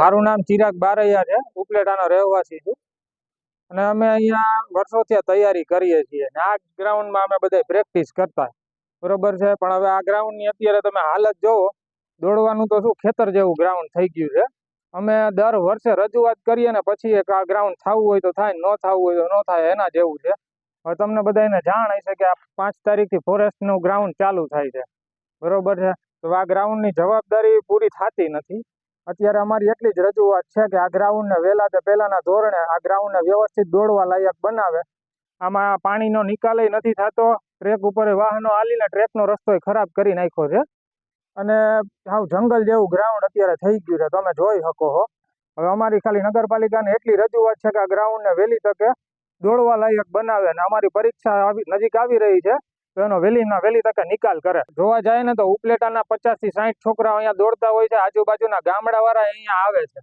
મારું નામ ચિરાગ બારૈયા છે, ઉપલેટાનો રહેવાસી છું અને અમે અહીંયા વર્ષોથી તૈયારી કરીએ છીએ અને આ ગ્રાઉન્ડમાં અમે બધા પ્રેક્ટિસ કરતા બરોબર છે. પણ હવે આ ગ્રાઉન્ડની અત્યારે તમે હાલત જોવો, દોડવાનું તો શું ખેતર જેવું ગ્રાઉન્ડ થઈ ગયું છે. અમે દર વર્ષે રજૂઆત કરીએ ને પછી એક આ ગ્રાઉન્ડ થવું હોય તો થાય, ન થવું હોય તો ન થાય, એના જેવું છે. હવે તમને બધાને જાણ હશે કે આ 5 તારીખથી ફોરેસ્ટનું ગ્રાઉન્ડ ચાલુ થાય છે, બરોબર છે. તો આ ગ્રાઉન્ડની જવાબદારી પૂરી થતી નથી. અત્યારે અમારી એટલી જ રજૂઆત છે કે આ ગ્રાઉન્ડને વહેલા તે પહેલાના ધોરણે આ ગ્રાઉન્ડને વ્યવસ્થિત દોડવા લાયક બનાવે. આમાં પાણીનો નિકાલ નથી થતો. ટ્રેક ઉપર વાહનો હાલીને ટ્રેકનો રસ્તો ખરાબ કરી નાખ્યો છે અને સાવ જંગલ જેવું ગ્રાઉન્ડ અત્યારે થઈ ગયું છે, તમે જોઈ શકો છો. હવે અમારી ખાલી નગરપાલિકાને એટલી રજૂઆત છે કે આ ગ્રાઉન્ડને વહેલી તકે દોડવા લાયક બનાવે અને અમારી પરીક્ષા નજીક આવી રહી છે તો એનો વહેલી તકે નિકાલ કરે. જોવા જાય ને તો ઉપલેટાના 50 થી 60 છોકરાઓ અહીંયા દોડતા હોય છે. આજુબાજુના ગામડાવાળા અહીંયા આવે છે.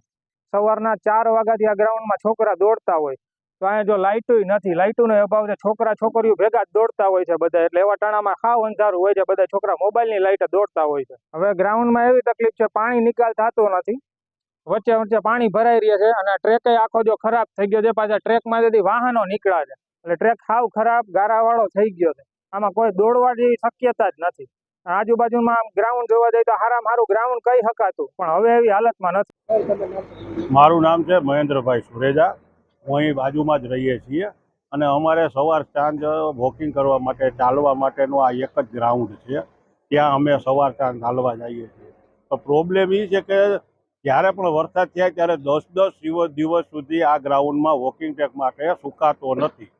સવારના 4 વાગ્યાથી આ ગ્રાઉન્ડમાં છોકરા દોડતા હોય તો અહીંયા જો લાઇટોય નથી, લાઇટોનો અભાવ છે. છોકરા છોકરીઓ ભેગા જ દોડતા હોય છે બધા, એટલે એવા ટાણામાં સાવ અંધારું હોય છે. બધા છોકરા મોબાઈલની લાઇટે દોડતા હોય છે. હવે ગ્રાઉન્ડમાં એવી તકલીફ છે, પાણી નિકાલ થતો નથી, વચ્ચે વચ્ચે પાણી ભરાઈ રહ્યા છે અને ટ્રેક આખો જો ખરાબ થઈ ગયો છે. પાછા ટ્રેકમાંથી વાહનો નીકળ્યા છે એટલે ટ્રેક સાવ ખરાબ ગારાવાળો થઈ ગયો છે. આમાં કોઈ દોડવા જેવી શક્યતા જ નથી. આજુબાજુમાં ગ્રાઉન્ડ જોવા જાય તો સારામાં સારું ગ્રાઉન્ડ કહી શકાતું, પણ હવે એવી હાલતમાં નથી. મારું નામ છે મહેન્દ્રભાઈ સુરેજા. હું અહીં બાજુમાં જ રહીએ છીએ અને અમારે સવાર સાંજ વોકિંગ કરવા માટે, ચાલવા માટેનું આ એક જ ગ્રાઉન્ડ છે. ત્યાં અમે સવાર સાંજ ચાલવા જઈએ છીએ. તો પ્રોબ્લેમ એ છે કે જ્યારે પણ વરસાદ થાય ત્યારે 10-10 દિવસ સુધી આ ગ્રાઉન્ડમાં વોકિંગ ટ્રેક માટે સુકાતો નથી.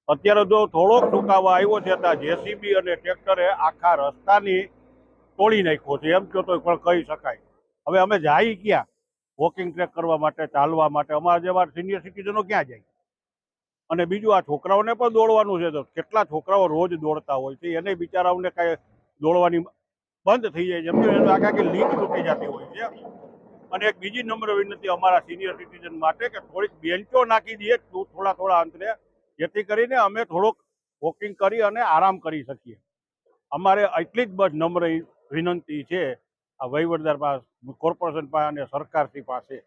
અત્યારે જો થોડોક સુકાવા આવ્યો છે ત્યાં જેસીબી અને ટ્રેક્ટરે આખા રસ્તાની તોડી નાખ્યો છે, એમ કહો તો પણ કહી શકાય. હવે અમે જાય ક્યાં વોકિંગ ટ્રેક કરવા માટે, ચાલવા માટે? અમારા જેવા સિનિયર સિટીઝનો ક્યાં જાય? અને બીજું, આ છોકરાઓને પણ દોડવાનું છે તો કેટલા છોકરાઓ રોજ દોડતા હોય છે, એને બિચારાઓને કાંઈ દોડવાની બંધ થઈ જાય છે, એમ આખી લીક તૂટી જતી હોય છે. અને એક બીજી નમ્ર વિનંતી અમારા સિનિયર સિટીઝન માટે કે થોડીક બેન્ચો નાખી દઈએ થોડા અંતરે, જેથી કરીને અમે થોડુંક વોકિંગ કરી અને આરામ કરી શકીએ. અમારે એટલી જ બસ નમ્ર વિનંતી છે આ વહીવટદાર પાસે, કોર્પોરેશન પાસે અને સરકારશ્રી પાસે.